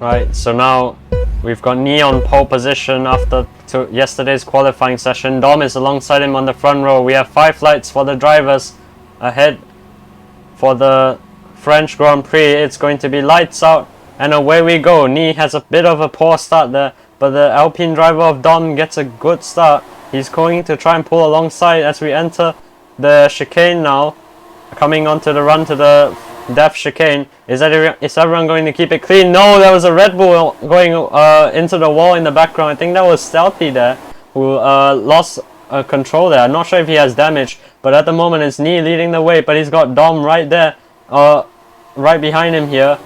Right, so now we've got Ni on pole position after yesterday's qualifying session. Dom is alongside him on the front row. We have 5 lights for the drivers ahead for the French Grand Prix. It's going to be lights out and away we go. Ni has a bit of a poor start there, but the Alpine driver of Dom gets a good start. He's going to try and pull alongside as we enter the chicane now. Coming onto the run to the death chicane. Is everyone going to keep it clean? No, there was a Red Bull going into the wall in the background. I think that was Stealthy there who lost control there. I'm not sure if he has damage, but at the moment it's Ni leading the way, but he's got Dom right there, right behind him here.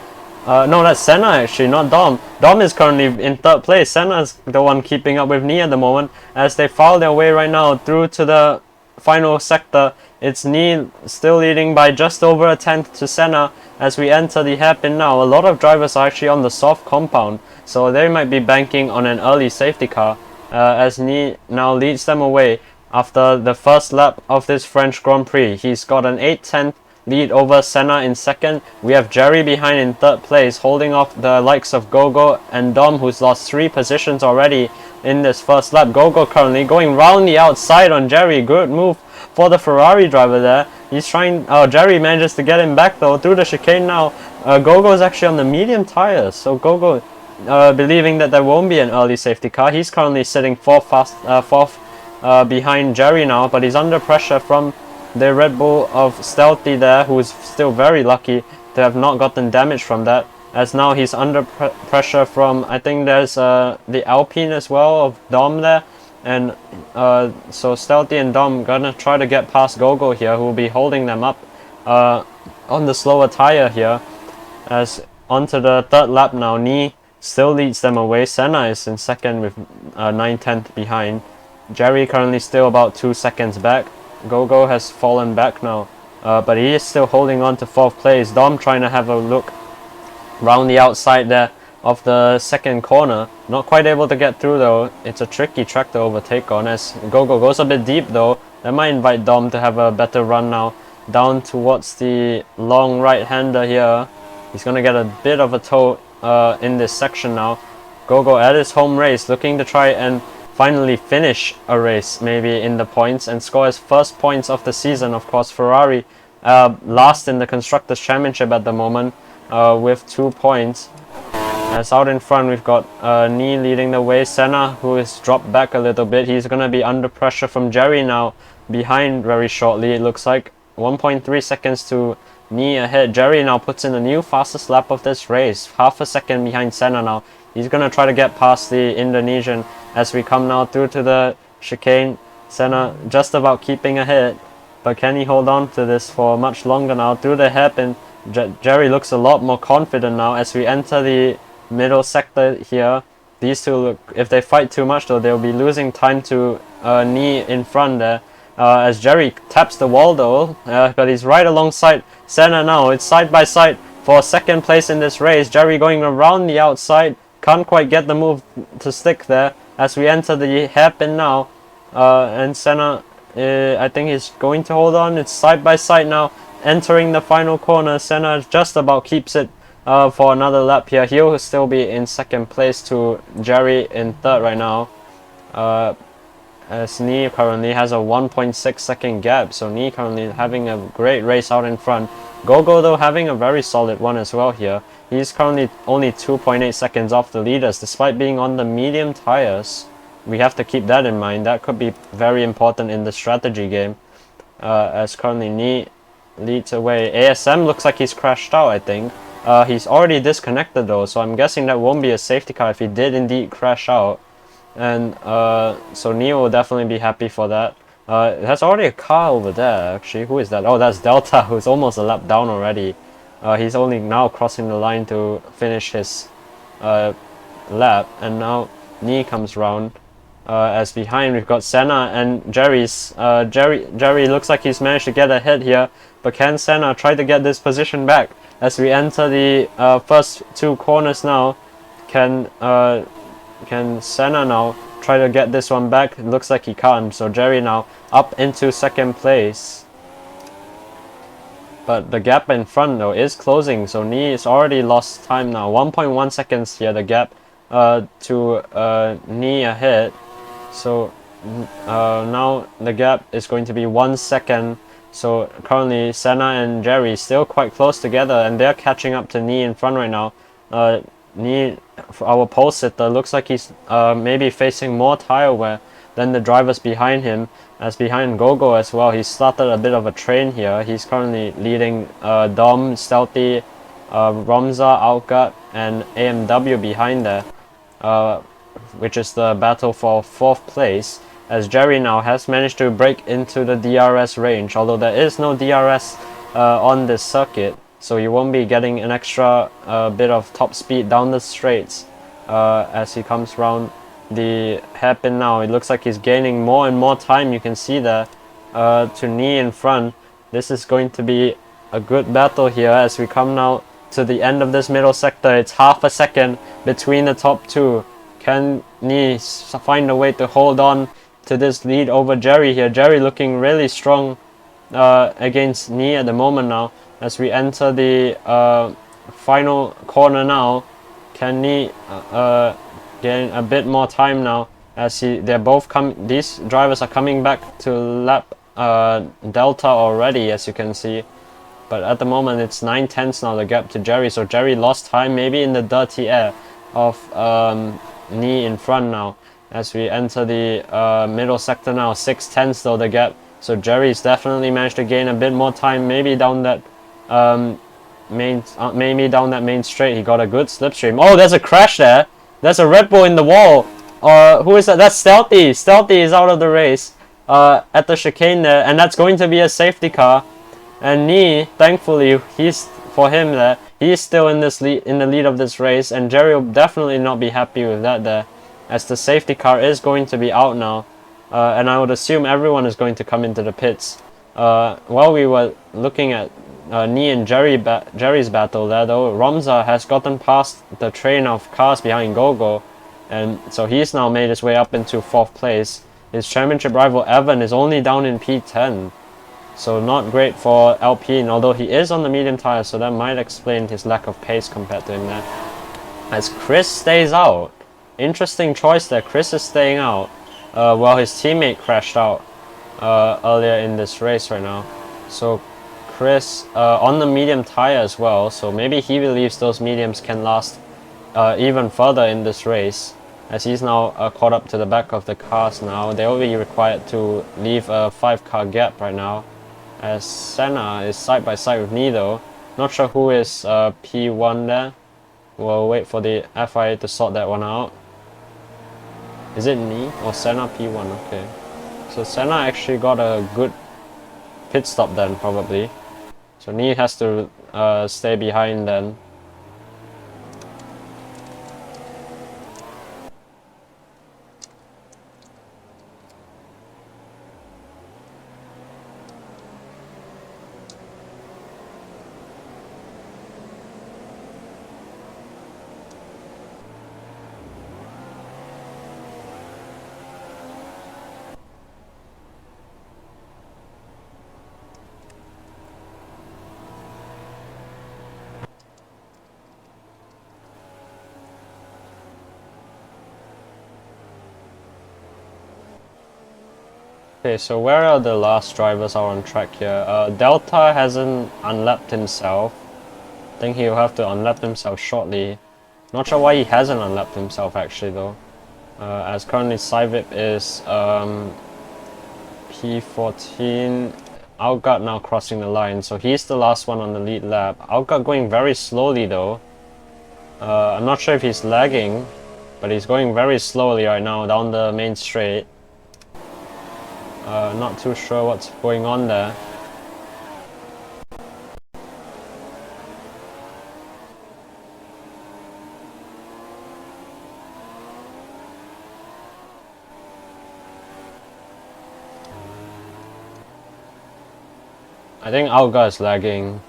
No, that's Senna actually, not Dom. Dom is currently in 3rd place. Senna's the one keeping up with Ni at the moment as they foul their way right now through to the final sector. It's Ni still leading by just over a tenth to Senna as we enter the hairpin now. A lot of drivers are actually on the soft compound, so they might be banking on an early safety car as Ni now leads them away after the first lap of this French Grand Prix. He's got an 8/10 lead over Senna in 2nd. We have Jerry behind in 3rd place, holding off the likes of Gogo and Dom, who's lost 3 positions already in this first lap. Gogo currently going round the outside on Jerry. Good move for the Ferrari driver there. He's trying, Jerry manages to get him back though through the chicane now. Gogo is actually on the medium tires, so Gogo believing that there won't be an early safety car. He's currently sitting 4th behind Jerry now, but he's under pressure from the Red Bull of Stealthy there, who is still very lucky to have not gotten damage from that, as now he's under pressure from, I think there's the Alpine as well of Dom there, and so Stealthy and Dom gonna try to get past Gogo here, who will be holding them up on the slower tire here. As onto the 3rd lap now, Ni still leads them away. Senna is in 2nd with 9/10 behind. Jerry currently still about 2 seconds back. Gogo has fallen back now, but he is still holding on to 4th place. Dom trying to have a look round the outside there of the 2nd corner. Not quite able to get through though. It's a tricky track to overtake on as Gogo goes a bit deep though. That might invite Dom to have a better run now. Down towards the long right-hander here. He's going to get a bit of a tow in this section now. Gogo at his home race looking to try and finally finish a race maybe in the points and score his first points of the season. Of course, Ferrari last in the Constructors' Championship at the moment with 2 points. As out in front we've got Ni leading the way. Senna, who is dropped back a little bit, he's going to be under pressure from Jerry now, behind very shortly. It looks like 1.3 seconds to Ni ahead. Jerry now puts in a new fastest lap of this race, half a second behind Senna now. He's going to try to get past the Indonesian as we come now through to the chicane. Senna just about keeping ahead, but can he hold on to this for much longer now? Through the hairpin, Jerry looks a lot more confident now as we enter the middle sector here. These two look, if they fight too much though, they'll be losing time to Ni in front there. As Jerry taps the wall though, but he's right alongside Senna now. It's side by side for 2nd place in this race. Jerry going around the outside, can't quite get the move to stick there as we enter the hairpin now. And Senna, I think he's going to hold on. It's side by side now, entering the final corner. Senna just about keeps it for another lap here. He'll still be in 2nd place to Jerry in 3rd right now. As Ni currently has a 1.6 second gap, so Ni currently having a great race out in front. Gogo though having a very solid one as well here. He's currently only 2.8 seconds off the leaders despite being on the medium tires. We have to keep that in mind. That could be very important in the strategy game. As currently Ni leads away. ASM looks like he's crashed out, I think. He's already disconnected though, so I'm guessing that won't be a safety car if he did indeed crash out. And so Neo will definitely be happy for that. There's already a car over there actually. Who is that? Oh, that's Delta, who's almost a lap down already. He's only now crossing the line to finish his lap, and now Ni comes round. As behind we've got Senna and Jerry's. Jerry looks like he's managed to get ahead here, but can Senna try to get this position back as we enter the first 2 corners now? Can Senna now try to get this one back? It looks like he can't, so Jerry now up into 2nd place. But the gap in front though is closing, so Ni is already lost time now. 1.1 seconds here, the gap to Ni ahead. So now the gap is going to be 1 second. So currently Senna and Jerry still quite close together, and they're catching up to Ni in front right now. Ni, our pole sitter, looks like he's maybe facing more tire wear than the drivers behind him, as behind Gogo as well. He started a bit of a train here. He's currently leading Dom, Stealthy, Romza, Outgut, and AMW behind there, which is the battle for 4th place, as Jerry now has managed to break into the DRS range, although there is no DRS on this circuit, so you won't be getting an extra bit of top speed down the straights as he comes round the hairpin now. It looks like he's gaining more and more time. You can see there to Ni in front. This is going to be a good battle here as we come now to the end of this middle sector. It's half a second between the top two. Can Ni find a way to hold on to this lead over Jerry here? Jerry looking really strong against Ni at the moment now as we enter the final corner now. Can Ni gain a bit more time now as these drivers are coming back to lap Delta already, as you can see. But at the moment it's 9/10 now, the gap to Jerry, so Jerry lost time maybe in the dirty air of Ni in front now as we enter the middle sector now. 6/10 though the gap, so Jerry's definitely managed to gain a bit more time, maybe down that main straight. He got a good slipstream. Oh, there's a crash there. There's a Red Bull in the wall. Who is that? That's Stealthy. Stealthy is out of the race at the chicane there, and that's going to be a safety car. And Ni, thankfully, for him there, he's still in the lead of this race, and Jerry will definitely not be happy with that there, as the safety car is going to be out now, and I would assume everyone is going to come into the pits. While we were looking at Ni and Jerry's battle there, though, Romza has gotten past the train of cars behind Gogo, and so he's now made his way up into 4th place. His championship rival Evan is only down in P10. So not great for Alpine, although he is on the medium tire, so that might explain his lack of pace compared to him there. As Chris stays out. Interesting choice there. Chris is staying out while his teammate crashed out earlier in this race right now. So Chris on the medium tire as well, so maybe he believes those mediums can last even further in this race, as he's now caught up to the back of the cars now. They will be required to leave a 5-car gap right now, as Senna is side by side with Ni though. Not sure who is P1 there. We'll wait for the FIA to sort that one out. Is it Ni or Senna P1? Okay. So Senna actually got a good pit stop then, probably. So Ni has to stay behind then. Okay, so where are the last drivers are on track here? Delta hasn't unlapped himself. I think he'll have to unlap himself shortly. Not sure why he hasn't unlapped himself actually though. As currently Civip is P14. Outgut now crossing the line, so he's the last one on the lead lap. Outgut going very slowly though. I'm not sure if he's lagging, but he's going very slowly right now down the main straight. Not too sure what's going on there. I think Alga is lagging.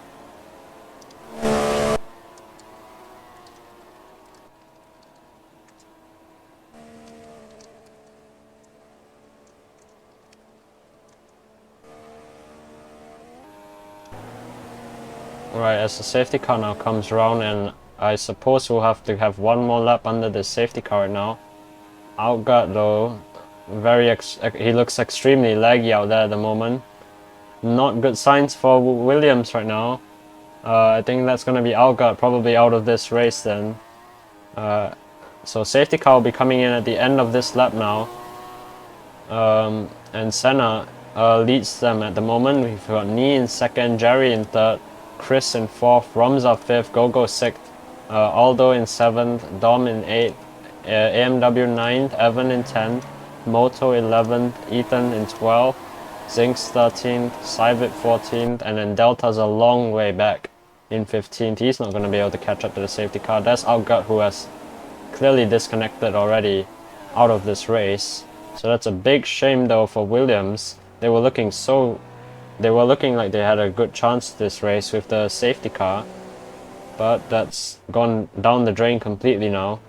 Right, as the safety car now comes around, and I suppose we'll have to have one more lap under the safety car right now. Outguard though, he looks extremely laggy out there at the moment. Not good signs for Williams right now. I think that's going to be Outguard probably out of this race then. So safety car will be coming in at the end of this lap now. And Senna leads them at the moment. We've got Nee in second, Jerry in third, Chris in fourth, Ramza fifth, Gogo sixth, Aldo in seventh, Dom in eighth, AMW ninth, Evan in 10th, Moto 11th, Ethan in 12th, Zinx 13th, Cybit 14th, and then Delta's a long way back in 15th. He's not going to be able to catch up to the safety car. That's Outgut, who has clearly disconnected already out of this race. So that's a big shame though for Williams. They were looking like they had a good chance this race with the safety car, but that's gone down the drain completely now.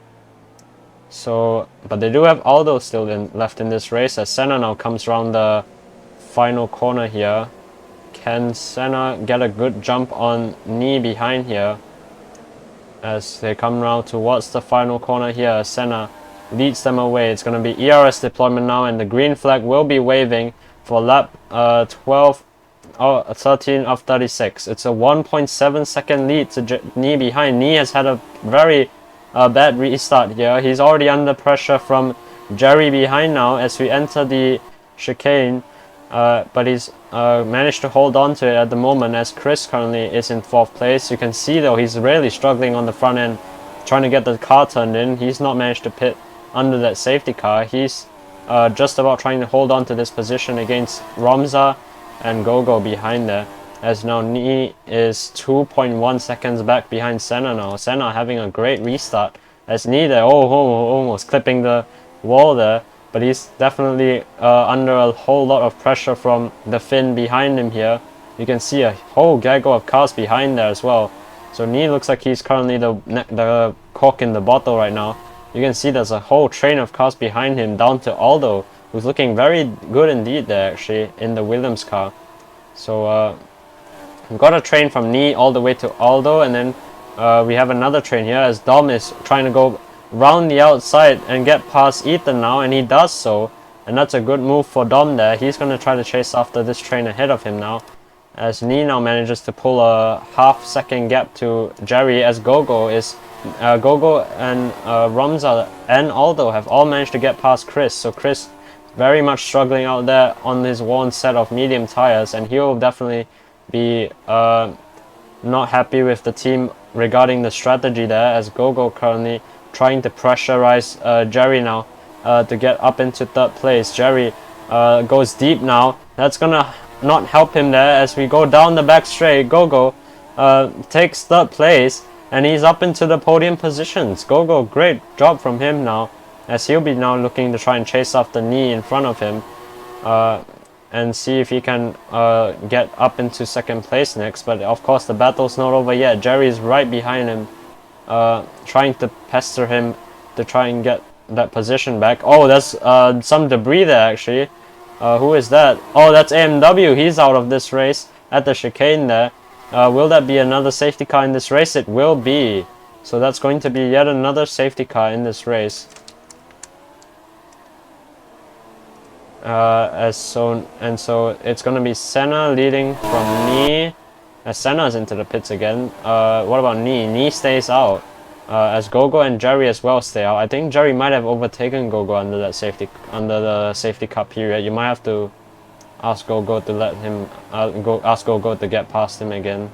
So, but they do have Aldo still left in this race, as Senna now comes around the final corner here. Can Senna get a good jump on Nee behind here as they come round towards the final corner here? Senna leads them away. It's going to be ERS deployment now, and the green flag will be waving for lap 13 of 36. It's a 1.7 second lead to Nee behind. Nee has had a very bad restart here. He's already under pressure from Jerry behind now as we enter the chicane, but he's managed to hold on to it at the moment, as Chris currently is in 4th place. You can see though he's really struggling on the front end trying to get the car turned in. He's not managed to pit under that safety car. He's just about trying to hold on to this position against Ramza and Gogo behind there, as now Nee is 2.1 seconds back behind Senna now. Senna having a great restart, as Nee there, almost clipping the wall there, but he's definitely under a whole lot of pressure from the fin behind him here. You can see a whole gaggle of cars behind there as well. So Nee looks like he's currently the cork in the bottle right now. You can see there's a whole train of cars behind him, down to Aldo, who's looking very good indeed there actually in the Williams car. So we've got a train from Nee all the way to Aldo, and then we have another train here as Dom is trying to go round the outside and get past Ethan now, and he does so, and that's a good move for Dom there. He's going to try to chase after this train ahead of him now, as Nee now manages to pull a half-second gap to Jerry, as Gogo and Ramza and Aldo have all managed to get past Chris. So Chris very much struggling out there on his worn set of medium tires, and he'll definitely be not happy with the team regarding the strategy there, as Gogo currently trying to pressurize Jerry now to get up into 3rd place. Jerry goes deep now. That's gonna not help him there as we go down the back straight. Gogo takes 3rd place, and he's up into the podium positions. Gogo, great job from him now, as he'll be now looking to try and chase after Nee in front of him and see if he can get up into 2nd place next. But of course the battle's not over yet. Jerry's right behind him, trying to pester him to try and get that position back. Oh, there's some debris there actually. Who is that? Oh, that's AMW. He's out of this race at the chicane there. Will that be another safety car in this race? It will be. So that's going to be yet another safety car in this race. So it's going to be Senna leading from Nee, as Senna is into the pits again. What about Nee? Nee stays out, as Gogo and Jerry as well stay out. I think Jerry might have overtaken Gogo under the safety car period. You might have to ask Gogo to let him ask Gogo to get past him again.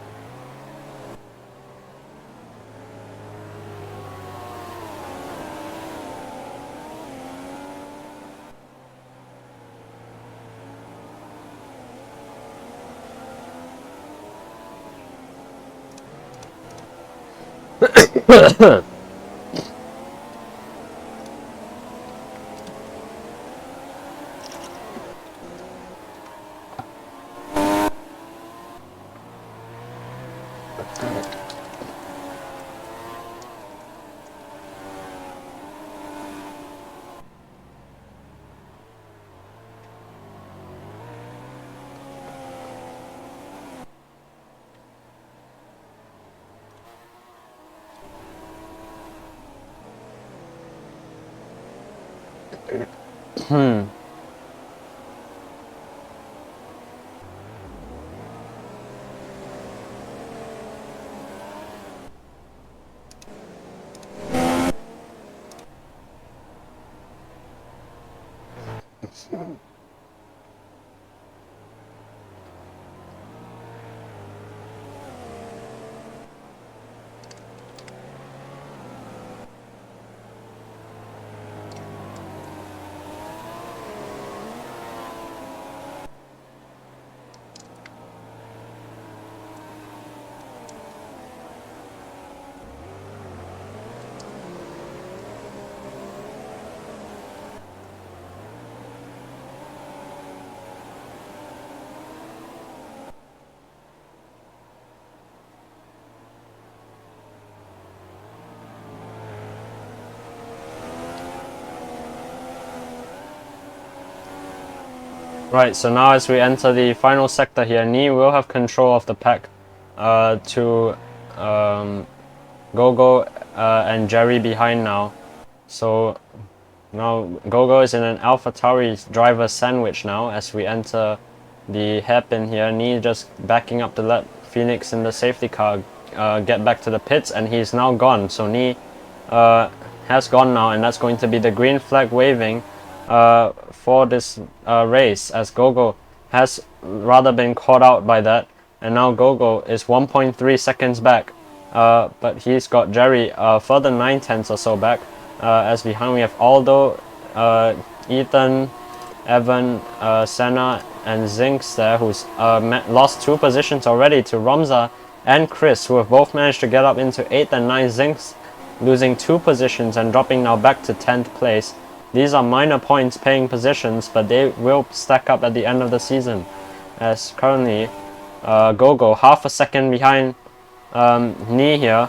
Right, so now as we enter the final sector here, Ni will have control of the pack to Gogo and Jerry behind now. So now Gogo is in an AlphaTauri driver sandwich now as we enter the hairpin here. Ni just backing up to let Phoenix in the safety car get back to the pits, and he's now gone. So Ni has gone now, and that's going to be the green flag waving for this race, as Gogo has rather been caught out by that, and now Gogo is 1.3 seconds back, but he's got Jerry further 9/10 or so back, as behind we have Aldo, Ethan, Evan, Senna and Zinks there, who's lost 2 positions already to Ramza and Chris, who have both managed to get up into 8th and 9th. Zinks losing 2 positions and dropping now back to 10th place. These are minor points paying positions, but they will stack up at the end of the season, as currently Gogo half a second behind Ni here.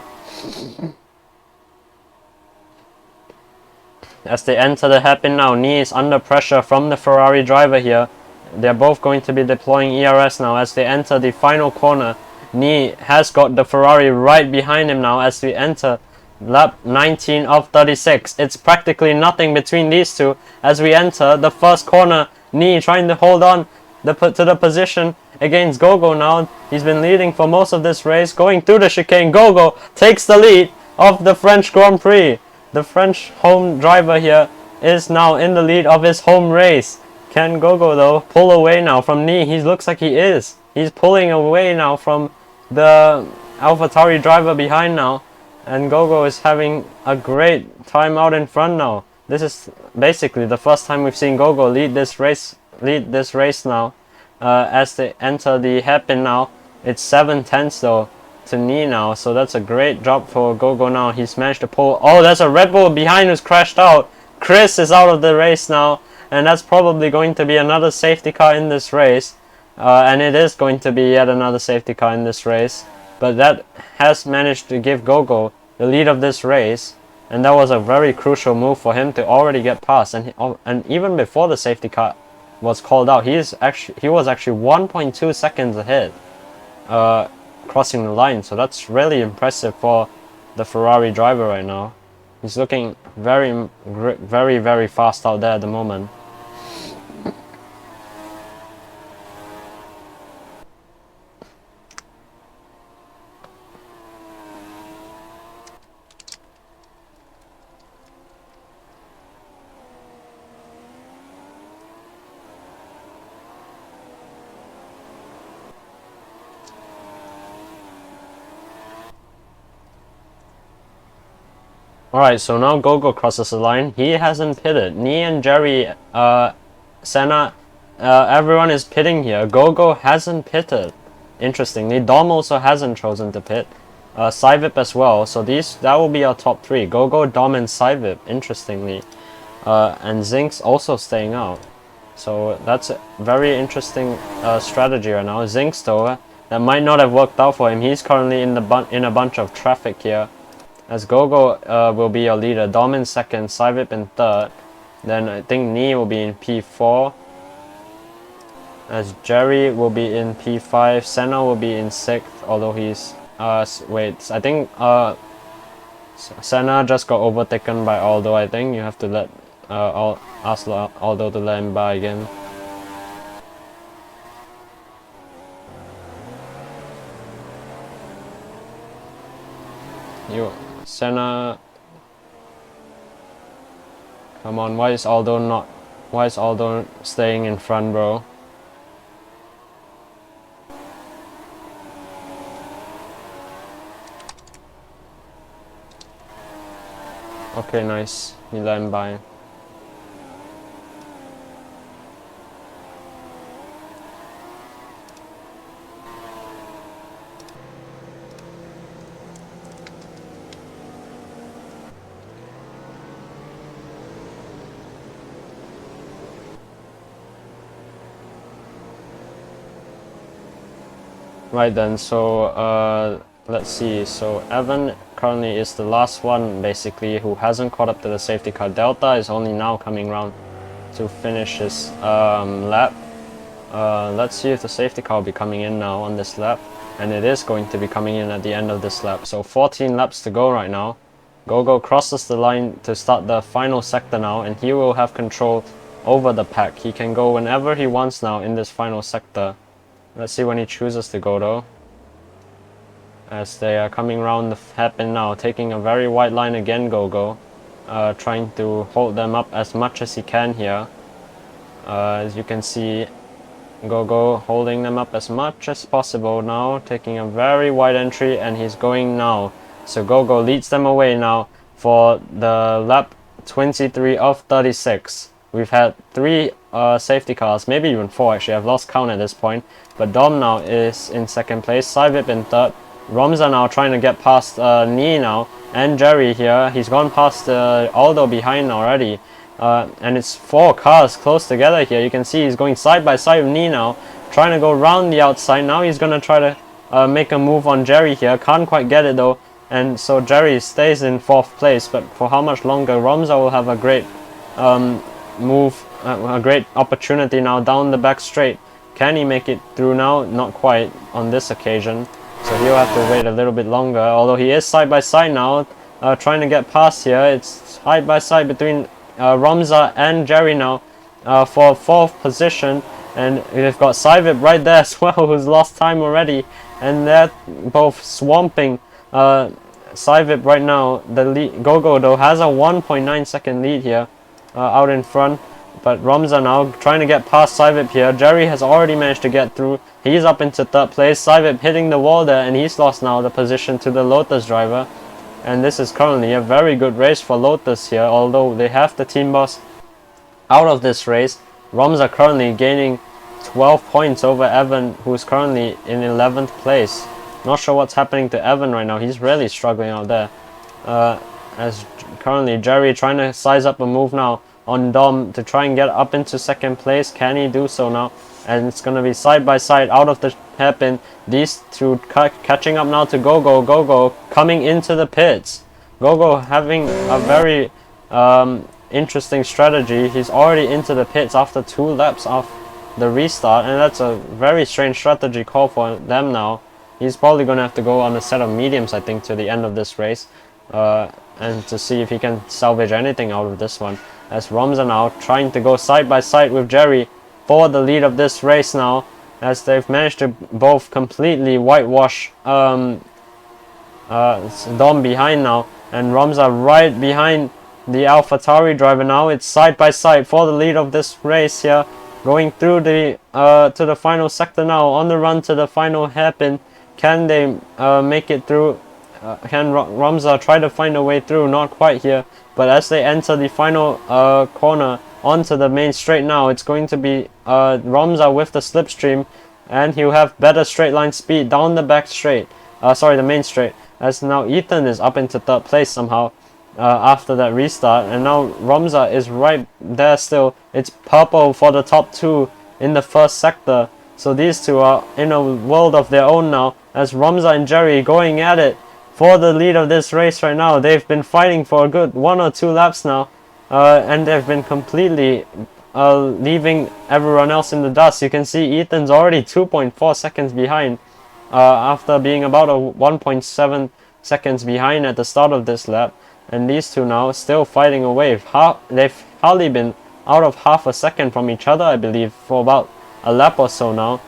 As they enter the hairpin now, Ni is under pressure from the Ferrari driver here. They're both going to be deploying ERS now as they enter the final corner. Ni has got the Ferrari right behind him now as we enter lap 19 of 36. It's practically nothing between these two as we enter the first corner. Ni trying to hold on to the position against Gogo now. He's been leading for most of this race. Going through the chicane, Gogo takes the lead of the French Grand Prix. The French home driver here is now in the lead of his home race. Can Gogo though pull away now from Ni? He looks like he is. He's pulling away now from the AlphaTauri driver behind now. And Gogo is having a great time out in front now. This is basically the first time we've seen Gogo lead this race now. As they enter the hairpin now, it's 7/10 though to Ni now, so that's a great job for Gogo now. He's managed to pull. Oh, there's a Red Bull behind who's crashed out. Chris is out of the race now, and that's probably going to be another safety car in this race. And it is going to be yet another safety car in this race. But that has managed to give Gogo the lead of this race, and that was a very crucial move for him to already get past. And even before the safety car was called out, he was actually 1.2 seconds ahead, crossing the line. So that's really impressive for the Ferrari driver right now. He's looking very, very fast out there at the moment. Alright, so now Gogo crosses the line. He hasn't pitted. Ni and Jerry, Senna, everyone is pitting here. Gogo hasn't pitted. Interestingly, Dom also hasn't chosen to pit. Saivip as well. So that will be our top 3. Gogo, Dom and Saivip, interestingly. And Zinks also staying out. So that's a very interesting strategy right now. Zinks though, that might not have worked out for him. He's currently in a bunch of traffic here. As Gogo will be your leader, Dom in 2nd, Saivip in 3rd. Then I think Ni will be in P4. As Jerry will be in P5, Senna will be in 6th, although he's... wait, I think Senna just got overtaken by Aldo, I think. You have to let ask Aldo to let him by again. Senna. Come on, why is Aldo staying in front, bro? Okay, nice. He let him by. Right then, so let's see. So Evan currently is the last one basically who hasn't caught up to the safety car. Delta is only now coming around to finish his lap. Let's see if the safety car will be coming in now on this lap, and it is going to be coming in at the end of this lap. So 14 laps to go right now. Gogo crosses the line to start the final sector now, and he will have control over the pack. He can go whenever he wants now in this final sector. Let's see when he chooses to go though. As they are coming around the hairpin now, taking a very wide line again, Gogo. Trying to hold them up as much as he can here. As you can see, Gogo holding them up as much as possible now, taking a very wide entry, and he's going now. So Gogo leads them away now for the lap 23 of 36. We've had 3 safety cars, maybe even 4 actually, I've lost count at this point. But Dom now is in second place, Saivip in third. Romza now trying to get past Nee now, and Jerry here. He's gone past Aldo behind already. And it's 4 cars close together here. You can see he's going side by side with Nee now, trying to go round the outside. Now he's going to try to make a move on Jerry here. Can't quite get it though. And so Jerry stays in 4th place. But for how much longer? Romza will have a great move, a great opportunity now down the back straight. Can he make it through now? Not quite on this occasion. So he'll have to wait a little bit longer. Although he is side by side now, trying to get past here. It's side by side between Romza and Jerry now for 4th position. And they've got Saivip right there as well, who's lost time already. And they're both swamping Saivip right now. The lead, Gogo though has a 1.9 second lead here out in front. But Romza now trying to get past Saivip here. Jerry has already managed to get through. He's up into 3rd place. Saivip hitting the wall there, and he's lost now the position to the Lotus driver. And this is currently a very good race for Lotus here, although they have the team boss out of this race. Romza currently gaining 12 points over Evan, who's currently in 11th place. Not sure what's happening to Evan right now. He's really struggling out there. As currently Jerry trying to size up a move now on Dom to try and get up into 2nd place. Can he do so now? And it's going to be side by side out of the hairpin. These two catching up now to Gogo. Gogo coming into the pits. Gogo having a very interesting strategy. He's already into the pits after 2 laps of the restart, and that's a very strange strategy call for them now. He's probably going to have to go on a set of mediums, I think, to the end of this race, and to see if he can salvage anything out of this one. As Romza now trying to go side by side with Jerry for the lead of this race now, as they've managed to both completely whitewash Dom behind now, and Romza right behind the AlphaTauri driver now. It's side by side for the lead of this race here, going through the to the final sector now, on the run to the final hairpin. Can they make it through? Can Romza try to find a way through? Not quite here, but as they enter the final corner onto the main straight now, it's going to be Romza with the slipstream, and he'll have better straight line speed down the back straight, the main straight, as now Ethan is up into 3rd place somehow after that restart, and now Romza is right there still. It's purple for the top 2 in the 1st sector, so these two are in a world of their own now, as Romza and Jerry going at it for the lead of this race right now. They've been fighting for a good 1 or 2 laps now, and they've been completely leaving everyone else in the dust. You can see Ethan's already 2.4 seconds behind after being about a 1.7 seconds behind at the start of this lap, and these two now still fighting away. They've hardly been out of half a second from each other, I believe, for about a lap or so now.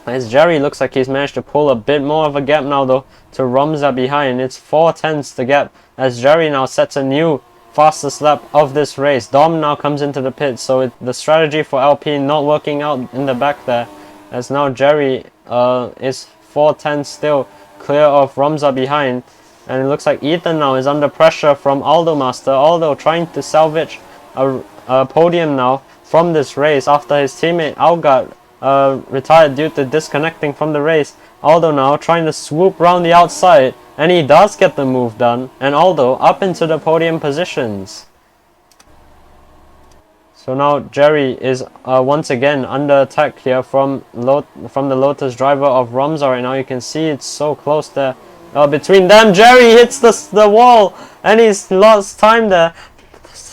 As Jerry looks like he's managed to pull a bit more of a gap now though to Ramza behind. It's 4 tenths the gap as Jerry now sets a new fastest lap of this race. Dom now comes into the pit, so the strategy for Alpine not working out in the back there, as now Jerry is 4 tenths still clear of Ramza behind. And it looks like Ethan now is under pressure from Aldo Master. Aldo trying to salvage a podium now from this race after his teammate Algard retired due to disconnecting from the race. Aldo now trying to swoop round the outside, and he does get the move done, and Aldo up into the podium positions. So now Jerry is once again under attack here from the Lotus driver of Ramza right now. You can see it's so close there between them. Jerry hits the wall, and he's lost time there.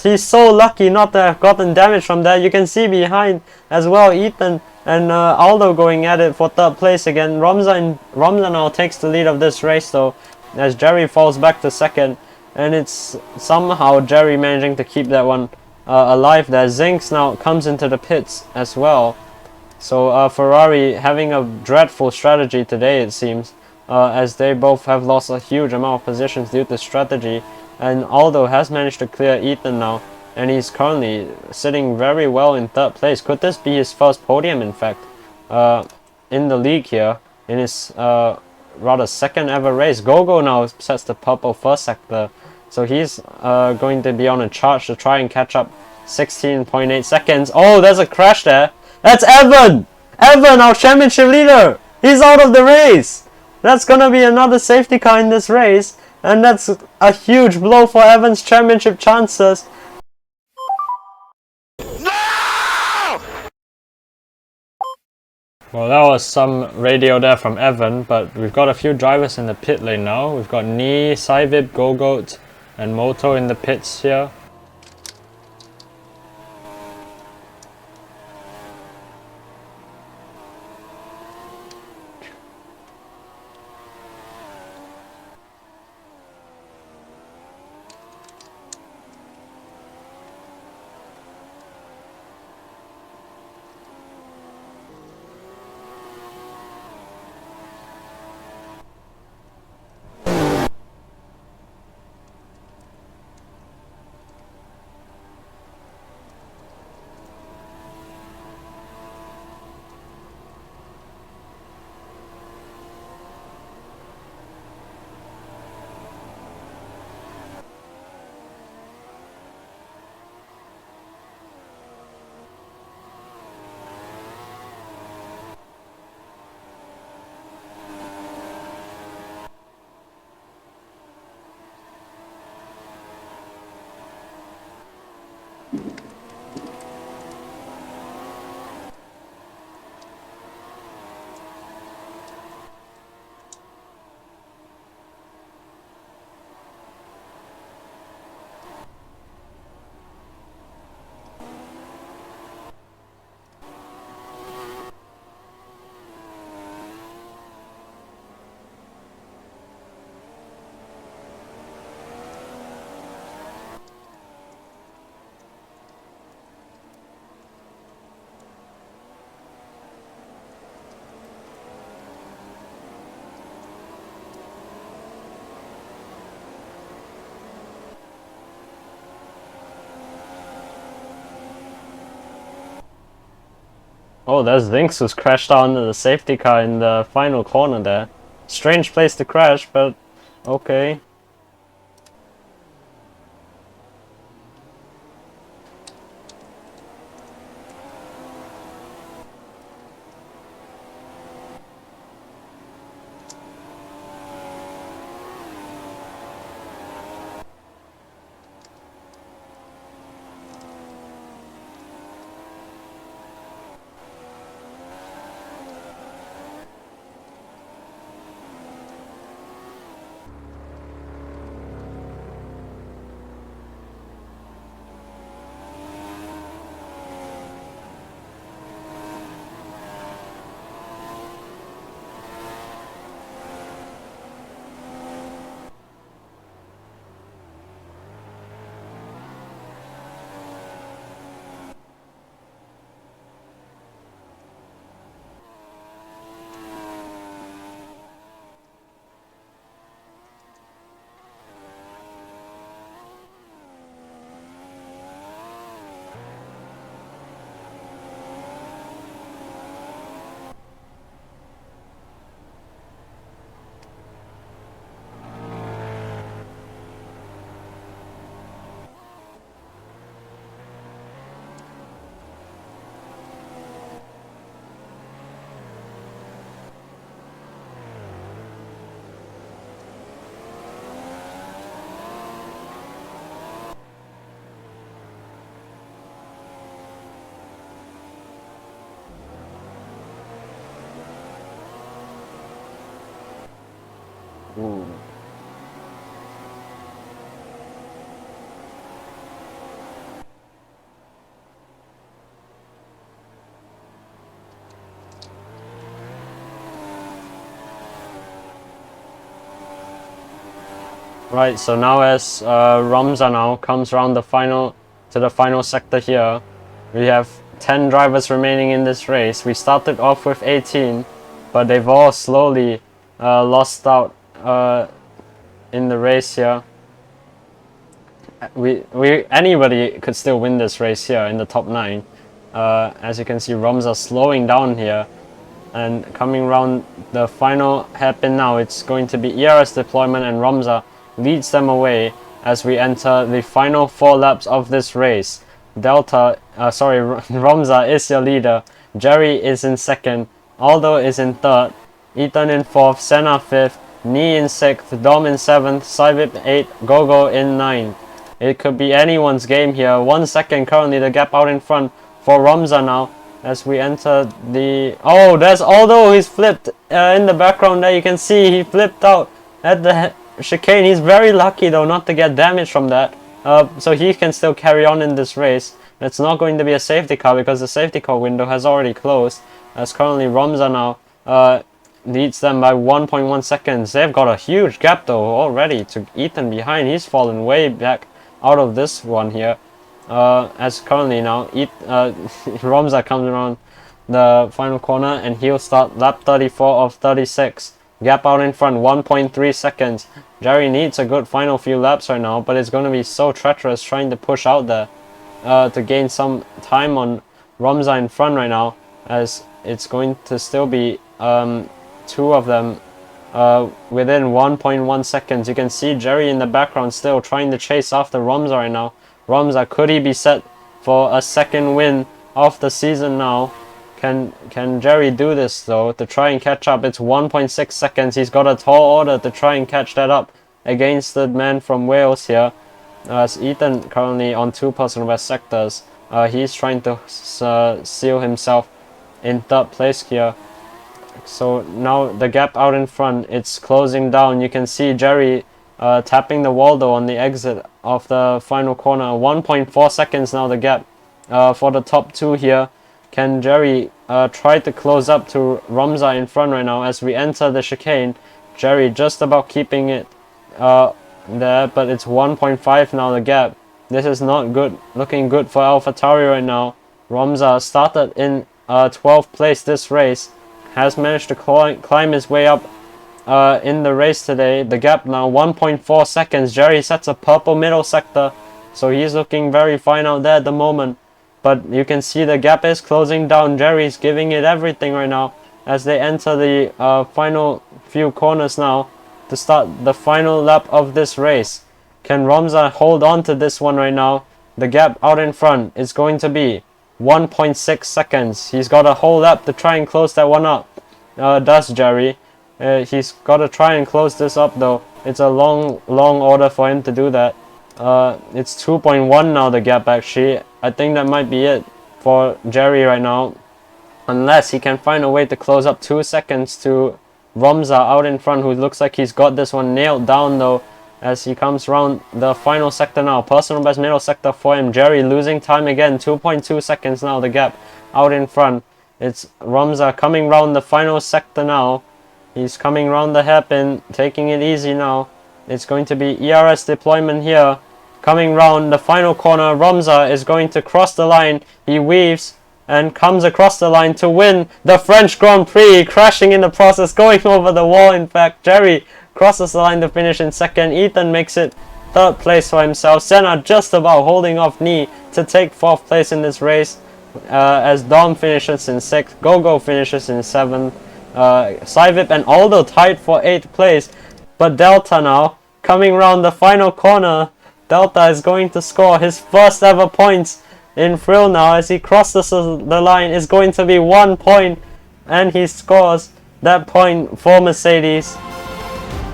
He's so lucky not to have gotten damage from that. You can see behind as well Ethan and Aldo going at it for third place again. Ramza now takes the lead of this race though, as Jerry falls back to second, and it's somehow Jerry managing to keep that one alive there. Zinks now comes into the pits as well. So Ferrari having a dreadful strategy today, it seems, as they both have lost a huge amount of positions due to strategy. And Aldo has managed to clear Ethan now, and he's currently sitting very well in third place. Could this be his first podium, in fact, in the league here, in his rather second ever race? Gogo now sets the purple first sector, so he's going to be on a charge to try and catch up 16.8 seconds. Oh, there's a crash there. That's Evan! Evan, our championship leader! He's out of the race! That's gonna be another safety car in this race. And that's a huge blow for Evan's championship chances. No! Well, that was some radio there from Evan, but we've got a few drivers in the pit lane now. We've got Nee, Saivib, Gogoat, and Moto in the pits here. Oh, there's Zinks who's crashed onto the safety car in the final corner there. Strange place to crash, but okay. Ooh. Right, so now as Ramza now comes around the final sector here, we have 10 drivers remaining in this race. We started off with 18, but they've all slowly lost out in the race here. Anybody could still win this race here in the top 9. As you can see, Ramza slowing down here. And coming around the final hairpin now, it's going to be ERS deployment, and Ramza leads them away as we enter the final 4 laps of this race. Ramza is your leader, Jerry is in 2nd, Aldo is in 3rd, Ethan in 4th, Senna 5th, Ni in 6th, Dom in 7th, Saivip 8th, Gogo in 9th. It could be anyone's game here. 1 second currently the gap out in front for Ramza now as we enter the... Oh, there's Aldo, he's flipped in the background there. You can see he flipped out at the chicane. He's very lucky though not to get damage from that, so he can still carry on in this race. It's not going to be a safety car because the safety car window has already closed, as currently Ramza now leads them by 1.1 seconds. They've got a huge gap though already to Ethan behind. He's fallen way back out of this one here, as currently now Ramza comes around the final corner and he'll start lap 34 of 36. Gap out in front, 1.3 seconds. Jerry needs a good final few laps right now, but it's going to be so treacherous trying to push out there to gain some time on Ramza in front right now, as it's going to still be 2 of them within 1.1 seconds. You can see Jerry in the background still trying to chase after Ramza right now. Ramza, could he be set for a 2nd win of the season now? Can Jerry do this though to try and catch up? It's 1.6 seconds. He's got a tall order to try and catch that up against the man from Wales here. As Ethan currently on 2 personal best sectors. He's trying to seal himself in 3rd place here. So now the gap out in front, it's closing down. You can see Jerry tapping the wall though on the exit of the final corner. 1.4 seconds now the gap for the top 2 here. Can Jerry try to close up to Ramza in front right now as we enter the chicane? Jerry just about keeping it there, but it's 1.5 now the gap. This is not good, looking good for AlphaTauri right now. Ramza started in 12th place this race, has managed to climb his way up in the race today. The gap now 1.4 seconds. Jerry sets a purple middle sector, so he's looking very fine out there at the moment. But you can see the gap is closing down. Jerry's giving it everything right now as they enter the final few corners now to start the final lap of this race. Can Ramza hold on to this one right now? The gap out in front is going to be 1.6 seconds. He's got a whole lap to try and close that one up. Does Jerry. He's got to try and close this up though. It's a long order for him to do that. It's 2.1 now the gap actually. I think that might be it for Jerry right now, unless he can find a way to close up 2 seconds to Ramza out in front, who looks like he's got this one nailed down though as he comes around the final sector now. Personal best middle sector for him. Jerry losing time again. 2.2 seconds now the gap out in front. It's Ramza coming round the final sector now. He's coming round the hairpin, taking it easy now. It's going to be ERS deployment here. Coming round the final corner, Ramza is going to cross the line. He weaves and comes across the line to win the French Grand Prix, crashing in the process, going over the wall in fact. Jerry crosses the line to finish in 2nd. Ethan makes it 3rd place for himself. Senna just about holding off Ni to take 4th place in this race, as Dom finishes in 6th. Gogo finishes in 7th. Saivip and Aldo tied for 8th place. But Delta now, coming around the final corner, Delta is going to score his first ever points in FRIL now as he crosses the line. Is going to be 1 point, and he scores that point for Mercedes.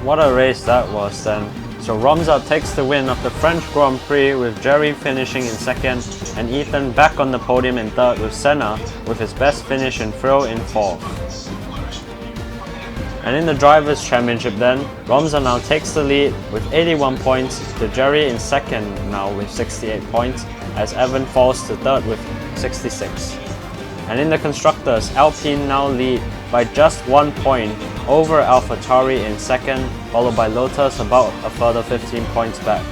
What a race that was then. So Ramza takes the win of the French Grand Prix, with Jerry finishing in 2nd and Ethan back on the podium in 3rd, with Senna with his best finish in FRIL in 4th. And in the Drivers' Championship then, Romza now takes the lead with 81 points, De Jerry in second now with 68 points, as Evan falls to third with 66. And in the Constructors, Alpine now lead by just 1 point over AlphaTauri in second, followed by Lotus about a further 15 points back.